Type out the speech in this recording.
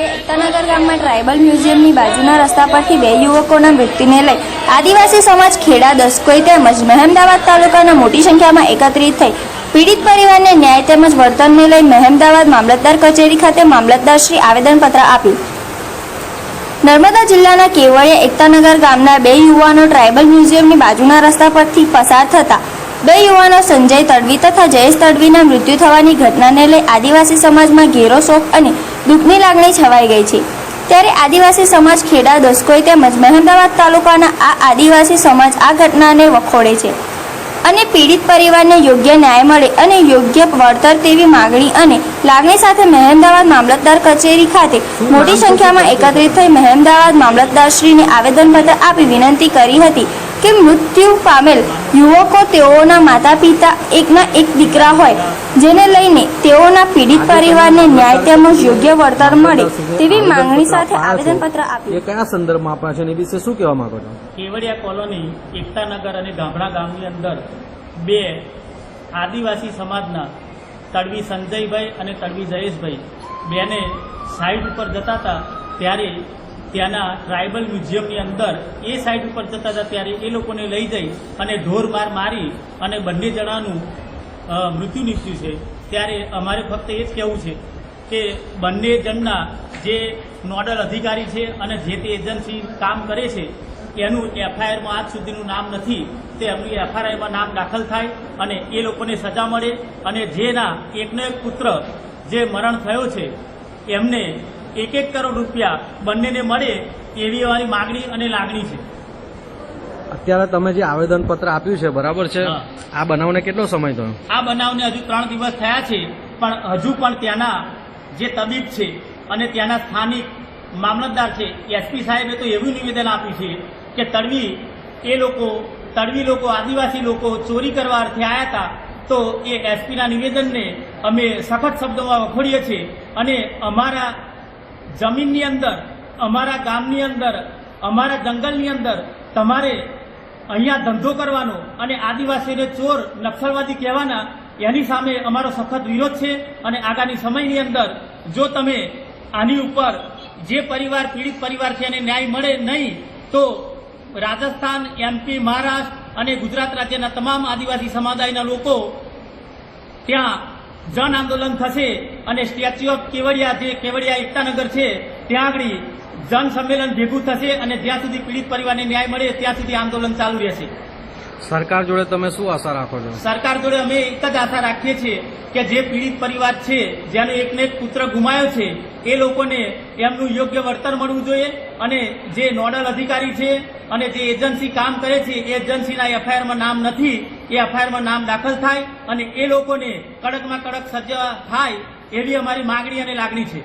કેવડિયા એકતાનગર ગામમાં ટ્રાઇબલ મ્યુઝિયમની બાજુના રસ્તા પરથી બે યુવકોના મૃત્યુને લઈ આદિવાસી સમાજ ખેડા દસકોઈ તેમજ મહેમદાવાદ તાલુકાના મોટી સંખ્યામાં એકત્રિત થઈ પીડિત પરિવારને ન્યાય તેમજ વળતરને લઈ મહેમદાવાદ મામલતદાર કચેરી ખાતે મામલતદારશ્રી આવેદનપત્ર આપ્યું। નર્મદા જિલ્લાના કેવડિયા એકતાનગર ગામના બે યુવાનો ટ્રાઇબલ મ્યુઝિયમની બાજુના રસ્તા પરથી પસાર થતા બે યુવાનો સંજય તડવી તથા જયેશ તડવીના મૃત્યુ થવાની ઘટનાને લઈ આદિવાસી સમાજમાં ઘેરો શોક અને દુઃખની લાગણી છવાઈ ગઈ છે। ત્યારે આદિવાસી સમાજ ખેડા દસકોઈ તેમજ મહેમદાવાદ તાલુકાના આ આદિવાસી સમાજ આ ઘટનાને વખોડે છે અને પીડિત પરિવારને યોગ્ય ન્યાય મળે અને યોગ્ય વળતર તેવી માગણી અને લાગણી સાથે મહેમદાવાદ મામલતદાર કચેરી ખાતે મોટી સંખ્યામાં એકત્રિત થઈ મહેમદાવાદ મામલતદારશ્રીને આવેદનપત્ર આપી વિનંતી કરી હતી કે મૃત્યુ પામેલ યુવકો તેઓના માતા પિતા એકના એક દીકરા હોય, જેને લઈને તેઓના પીડિત પરિવારને ન્યાય તેમજ યોગ્ય વળતર મળે તેવી માંગણી સાથે આવેદનપત્ર આપ્યું। એ કયા સંદર્ભમાં આપ્યા છે અને વિશે શું કહેવા માંગો છો? કેવડિયા કોલોની એકતાનગર અને ગામડા ગામની અંદર બે આદિવાસી સમાજના તડવી સંજયભાઈ અને તડવી જયેશભાઈ બેને સાઈડ ઉપર જતા હતા ત્યારે ત્યાંના ટ્રાઇબલ મ્યુઝિયમની અંદર એ સાઈડ ઉપર જતા હતા ત્યારે એ લોકોને લઈ જઈ અને ઢોર માર મારી અને બંને જણાનું મૃત્યુ નીપજ્યું છે। ત્યારે અમારે ફક્ત એ જ કહેવું છે કે બંને જણના જે નોડલ અધિકારી છે અને જે તે એજન્સી કામ કરે છે એનું એફઆઈઆરમાં આજ સુધીનું નામ નથી, તે એમનું એફઆઈઆરમાં નામ દાખલ થાય અને એ લોકોને સજા મળે અને જેના એકનો એક પુત્ર જે મરણ થયો છે એમને 1-1 કરોડ રૂપિયા બંનેને મળે એવી અમારી માગણી અને લાગણી છે। અત્યારે તમે જે આવેદનપત્ર આપ્યું છે બરાબર છે, આ બનાવને કેટલો સમય થયો? આ બનાવને હજુ 3 દિવસ થયા છે, પણ હજુ પણ ત્યાંના જે તબીબ છે અને ત્યાંના સ્થાનિક મામલતદાર છે એસપી સાહેબે તો એવું નિવેદન આપ્યું છે કે તડવી લોકો આદિવાસી લોકો ચોરી કરવા અર્થે આવ્યા હતા, તો એ એસપીના નિવેદનને અમે સખત શબ્દોમાં વખોડીએ છીએ અને અમારા જમીનની અંદર, અમારા ગામની અંદર, અમારા જંગલની અંદર તમારે અહીંયા ધંધો કરવાનો અને આદિવાસીને ચોર નક્સલવાદી કહેવાના એની સામે અમારો સખત વિરોધ છે। અને આગામી સમયની અંદર જો તમે આની ઉપર જે પરિવાર પીડિત પરિવાર છે એને ન્યાય મળે નહીં તો રાજસ્થાન, એમપી, મહારાષ્ટ્ર અને ગુજરાત રાજ્યના તમામ આદિવાસી સમુદાયના લોકો ત્યાં જન આંદોલન થશે અને સ્ટેચ્યુ ઓફ કેવડિયા જે કેવડિયા એકતાનગર છે ત્યાં આગળ જન સંમેલન ભેગું થશે અને જ્યાં સુધી પીડિત પરિવારને ન્યાય મળે ત્યાં સુધી આંદોલન ચાલુ રહેશે। સરકાર જોડે તમે શું આશા રાખો છો? સરકાર જોડે અમે એક જ આશા રાખીએ છીએ કે જે પીડિત પરિવાર છે જેનો એકને એક પુત્ર ગુમાયો છે એ લોકોને એમનું યોગ્ય વળતર મળવું જોઈએ અને જે નોડલ અધિકારી છે અને જે એજન્સી કામ કરે છે એ એજન્સીના એફઆઈઆરમાં નામ નથી, એ એફઆઈઆરમાં નામ દાખલ થાય અને એ લોકોને કડકમાં કડક સજા થાય એવી અમારી માગણી અને લાગણી છે।